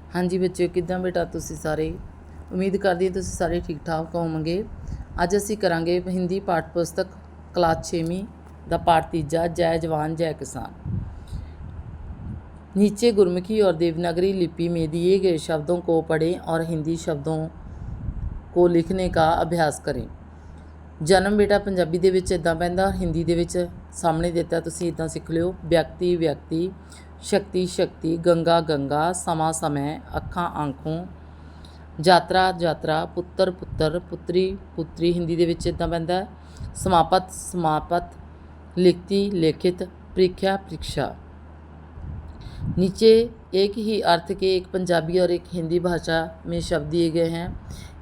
हाँ जी बच्चों, किद्दां बेटा तुसीं सारे। उम्मीद करदी ਹਾਂ ਤੁਸੀਂ ਸਾਰੇ ठीक ठाक ਹੋਵੋਗੇ। ਅੱਜ ਅਸੀਂ ਕਰਾਂਗੇ ਹਿੰਦੀ ਪਾਠ ਪੁਸਤਕ क्लास 6ਵੀं ਦਾ पाठ तीजा जय जवान जय किसान। नीचे गुरमुखी और देवनागरी लिपि में दिए गए शब्दों को पढ़ें और हिंदी शब्दों को लिखने का अभ्यास करें। जन्म बेटा पंजाबी ਦੇ ਵਿੱਚ ਇਦਾਂ ਪੈਂਦਾ, ਹਿੰਦੀ ਦੇ ਵਿੱਚ ਸਾਹਮਣੇ ਦਿੱਤਾ, ਤੁਸੀਂ ਇਦਾਂ ਸਿੱਖ ਲਿਓ। ਵਿਅਕਤੀ ਵਿਅਕਤੀ, शक्ति शक्ति, गंगा गंगा, समा समय, अखां आंखों, यात्रा यात्रा, पुत्र पुत्र, पुत्री पुत्री, हिंदी ਦੇ ਵਿੱਚ इदां पैंदा। समापत समापत, लिखती लिखित, परीक्षा परीक्षा। नीचे एक ही अर्थ के एक पंजाबी और एक हिंदी भाषा में शब्द दिए गए हैं,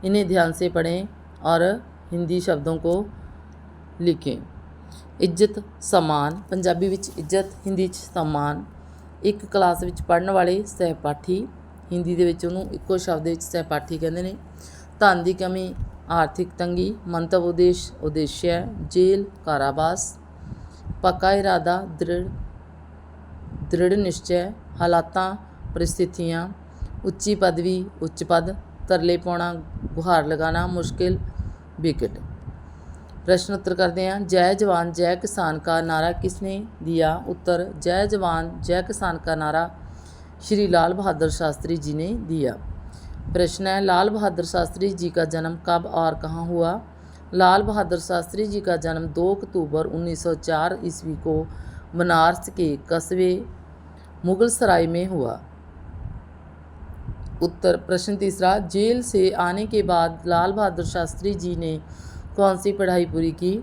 इन्हें ध्यान से पढ़ें और हिंदी शब्दों को लिखें। इज्जत सम्मान, पंजाबी विच इज्जत, हिंदी च सम्मान। एक क्लास विच पढ़न वाले सहपाठी, हिंदी दे विच उहनूं इक्को शब्द विच सहपाठी कहंदे ने। धन की कमी, आर्थिक तंगी। मंतव उद्देश्य उद्देश्य, जेल कारावास। पक्का इरादा, दृढ़ दृढ़ निश्चय। हालातां परिस्थितियाँ। उच्ची पदवी उच्च पद। तरले पाउणा, गुहार लगाना, मुश्किल विकट। प्रश्न उत्तर करते हैं। जय जवान जय किसान का नारा किसने दिया? उत्तर, जय जवान जय किसान का नारा श्री लाल बहादुर शास्त्री जी ने दिया। प्रश्न है, लाल बहादुर शास्त्री जी का जन्म कब और कहाँ हुआ? लाल बहादुर शास्त्री जी का जन्म 2 अक्टूबर 1904 ईस्वी को बनारस के कस्बे मुगल सराय में हुआ। उत्तर। प्रश्न तीसरा, जेल से आने के बाद लाल बहादुर शास्त्री जी ने कौन सी पढ़ाई पूरी की?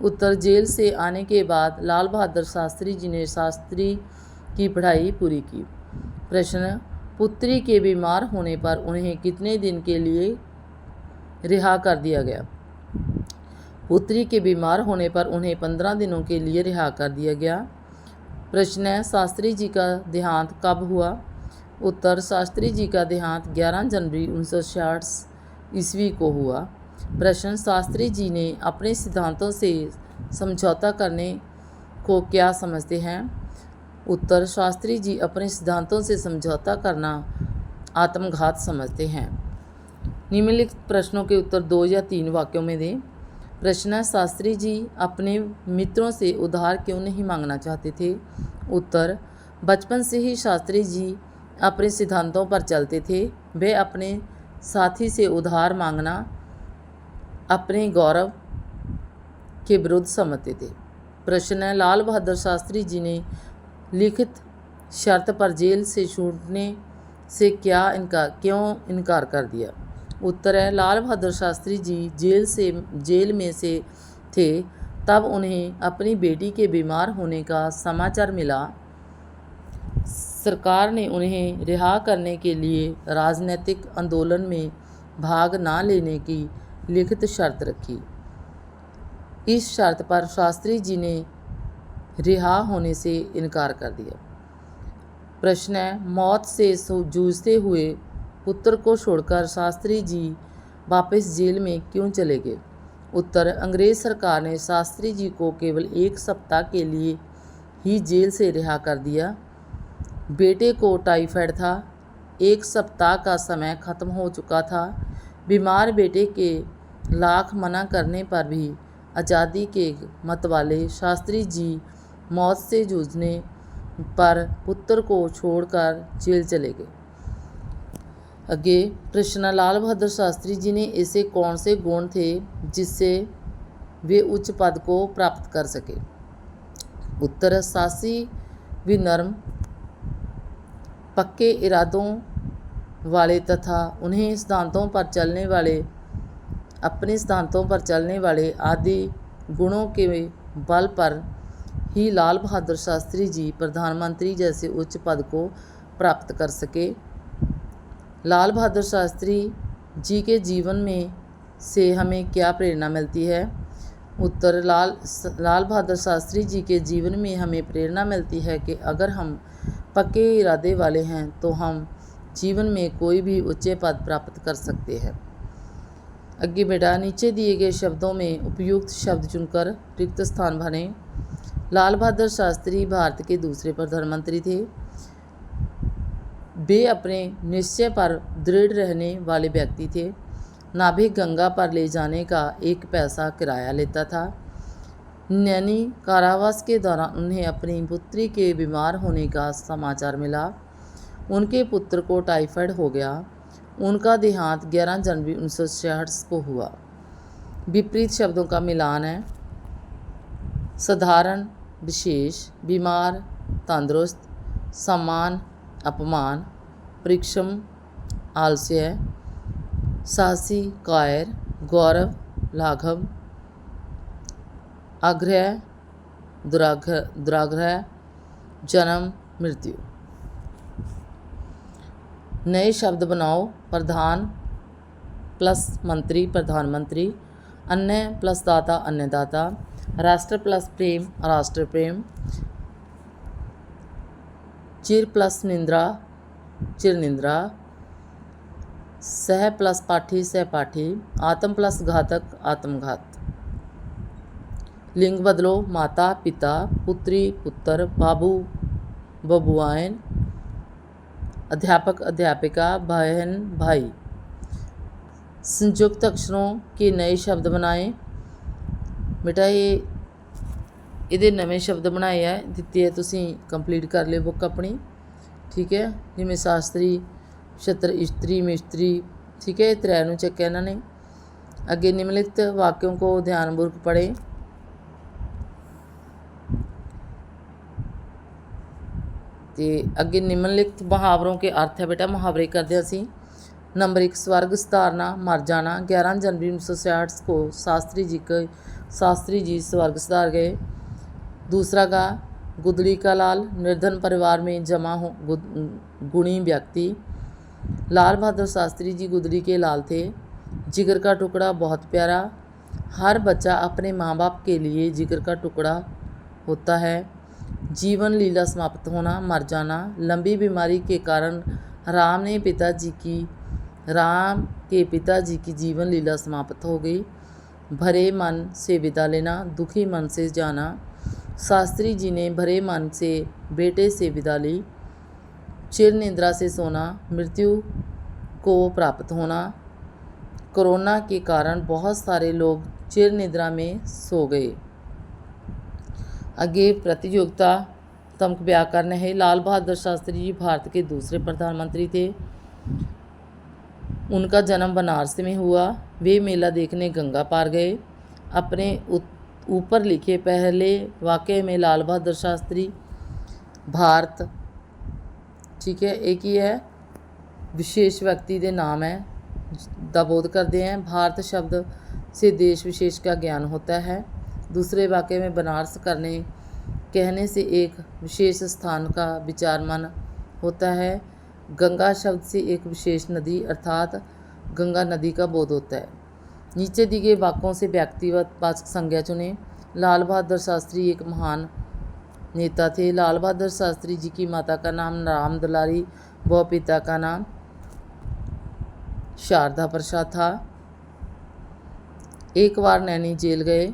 उत्तर, जेल से आने के बाद लाल बहादुर शास्त्री जी ने शास्त्री की पढ़ाई पूरी की। प्रश्न, पुत्री के बीमार होने पर उन्हें कितने दिन के लिए रिहा कर दिया गया? पुत्री के बीमार होने पर उन्हें 15 दिनों के लिए रिहा कर दिया गया। प्रश्न है, शास्त्री जी का देहांत कब हुआ? उत्तर, शास्त्री जी का देहांत 11 जनवरी 1966 ईस्वी को हुआ। प्रश्न, शास्त्री जी ने अपने सिद्धांतों से समझौता करने को क्या समझते हैं? उत्तर, शास्त्री जी अपने सिद्धांतों से समझौता करना आत्मघात समझते हैं। निम्नलिखित प्रश्नों के उत्तर 2 या 3 वाक्यों में दें। प्रश्न है, शास्त्री जी अपने मित्रों से उधार क्यों नहीं मांगना चाहते थे? उत्तर, बचपन से ही शास्त्री जी अपने सिद्धांतों पर चलते थे। वे अपने साथी से उधार मांगना अपने गौरव के विरुद्ध समझते थे। प्रश्न है, लाल बहादुर शास्त्री जी ने लिखित शर्त पर जेल से छूटने से क्यों इनकार कर दिया? उत्तर है, लाल बहादुर शास्त्री जी जेल में से थे तब उन्हें अपनी बेटी के बीमार होने का समाचार मिला। सरकार ने उन्हें रिहा करने के लिए राजनीतिक आंदोलन में भाग न लेने की लिखित शर्त रखी। इस शर्त पर शास्त्री जी ने रिहा होने से इनकार कर दिया। प्रश्न है, मौत से जूझते हुए पुत्र को छोड़कर शास्त्री जी वापस जेल में क्यों चले गए? उत्तर, अंग्रेज़ सरकार ने शास्त्री जी को केवल 1 सप्ताह के लिए ही जेल से रिहा कर दिया। बेटे को टाइफाइड था। 1 सप्ताह का समय खत्म हो चुका था। बीमार बेटे के लाख मना करने पर भी आज़ादी के मतवाले शास्त्री जी मौत से जूझने पर पुत्र को छोड़कर जेल चले गए। आगे प्रश्न, लाल बहादुर शास्त्री जी ने ऐसे कौन से गुण थे जिससे वे उच्च पद को प्राप्त कर सके? उत्तर, साहसी, विनम्र, पक्के इरादों वाले तथा उन्हें सिद्धांतों पर चलने वाले अपने सिद्धांतों पर चलने वाले आदि गुणों के बल पर ही लाल बहादुर शास्त्री जी प्रधानमंत्री जैसे उच्च पद को प्राप्त कर सके। लाल बहादुर शास्त्री जी के जीवन में से हमें क्या प्रेरणा मिलती है? उत्तर, लाल बहादुर शास्त्री जी के जीवन में हमें प्रेरणा मिलती है कि अगर हम पक्के इरादे वाले हैं तो हम जीवन में कोई भी ऊंचे पद प्राप्त कर सकते हैं। आगे बेटा, नीचे दिए गए शब्दों में उपयुक्त शब्द चुनकर रिक्त स्थान भरें। लाल बहादुर शास्त्री भारत के दूसरे प्रधानमंत्री थे। वे अपने निश्चय पर दृढ़ रहने वाले व्यक्ति थे। नाभिक गंगा पर ले जाने का 1 पैसा किराया लेता था। नैनी कारावास के दौरान उन्हें अपनी पुत्री के बीमार होने का समाचार मिला। उनके पुत्र को टाइफाइड हो गया। उनका देहांत 11 जनवरी 1966 को हुआ। विपरीत शब्दों का मिलान है। साधारण, विशेष, बीमार, तंदुरुस्त, सम्मान, अपमान, परिश्रम, आलस्य, साहसी, कायर, गौरव, लाघव, आग्रह, दुराग्रह, जन्म, मृत्यु। नए शब्द बनाओ। प्रधान प्लस मंत्री प्रधानमंत्री, अन्न प्लस दाता अन्नदाता, राष्ट्र प्लस प्रेम राष्ट्र प्रेम, चिर प्लस निंद्रा चिर निंद्रा, सह प्लस पाठी सहपाठी, आत्म प्लस घातक आत्मघात। लिंग बदलो। माता पिता, पुत्री पुत्र, बाबू बबुआन, अध्यापक अध्यापिका, बहन भाई। संयुक्त अक्षरों के नए शब्द बनाएं। बेटा ਇਹਦੇ ਨਵੇਂ ਸ਼ਬਦ ਬਣਾਏ ਆ ਦਿੱਤੇ ਆ, ਤੁਸੀਂ ਕੰਪਲੀਟ ਕਰ ਲਿਓ ਬੁੱਕ ਆਪਣੀ, ਠੀਕ ਹੈ। ਜਿਵੇਂ ਸ਼ਾਸਤਰੀ, ਛਤਰ, ਇਸਤਰੀ, ਮਿਸਤਰੀ, ठीक है। 3 ਨੂੰ ਚੱਕਿਆ ਇਹਨਾਂ ਨੇ। ਅੱਗੇ ਨਿਮਨਲਿਖਤ ਵਾक्यों को ध्यानपूर्वक पढ़ें। ਤੇ ਅੱਗੇ ਨਿਮਨਲਿਖਤ ਮੁਹਾਵरों के अर्थ है बेटा। मुहावरे करते ਅਸੀਂ। नंबर 1 स्वर्ग सिधारना, मर जाना। 11 जनवरी 1966 को शास्त्री जी स्वर्ग सिधार गए। दूसरा का गुदड़ी का लाल, निर्धन परिवार में जमा हो गुणी व्यक्ति। लाल बहादुर शास्त्री जी गुदड़ी के लाल थे। जिगर का टुकड़ा बहुत प्यारा। हर बच्चा अपने माँ बाप के लिए जिगर का टुकड़ा होता है। जीवन लीला समाप्त होना, मर जाना। लंबी बीमारी के कारण राम के पिताजी की जीवन लीला समाप्त हो गई। भरे मन से विदा लेना, दुखी मन से जाना। शास्त्री जी ने भरे मन से बेटे से विदा ली। चिर निद्रा से सोना, मृत्यु को प्राप्त होना। कोरोना के कारण बहुत सारे लोग चिर निद्रा में सो गए। आगे प्रतियोगितात्मक व्याकरण है। लाल बहादुर शास्त्री जी भारत के दूसरे प्रधानमंत्री थे। उनका जन्म बनारस में हुआ। वे मेला देखने गंगा पार गए। अपने ऊपर लिखे पहले वाक्य में लाल बहादुर शास्त्री भारत, ठीक है, एक ही है, विशेष व्यक्ति के नाम है दा बोध करते हैं। भारत शब्द से देश विशेष का ज्ञान होता है। दूसरे वाक्य में बनारस कहने से एक विशेष स्थान का विचार मन होता है। गंगा शब्द से एक विशेष नदी अर्थात गंगा नदी का बोध होता है। नीचे दी गए वाक्यों से व्यक्तिवाचक संज्ञा चुनें। लाल बहादुर शास्त्री एक महान नेता थे। लाल बहादुर शास्त्री जी की माता का नाम राम दुलारी व पिता का नाम शारदा प्रसाद था। एक बार नैनी जेल गए।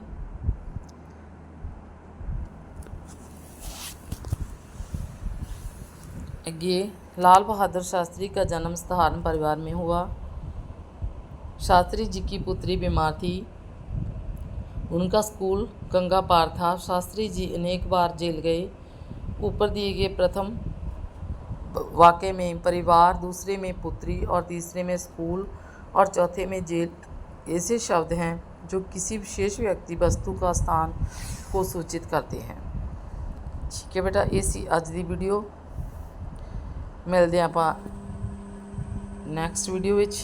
ये लाल बहादुर शास्त्री का जन्म साधारण परिवार में हुआ। शास्त्री जी की पुत्री बीमार थी। उनका स्कूल गंगा पार था। शास्त्री जी अनेक बार जेल गए। ऊपर दिए गए प्रथम वाक्य में परिवार, दूसरे में पुत्री और तीसरे में स्कूल और चौथे में जेल ऐसे शब्द हैं जो किसी विशेष व्यक्ति वस्तु का स्थान को सूचित करते हैं। ठीक है बेटा, ये सी अज की वीडियो। मिलते हैं आप नैक्सट वीडियो विच।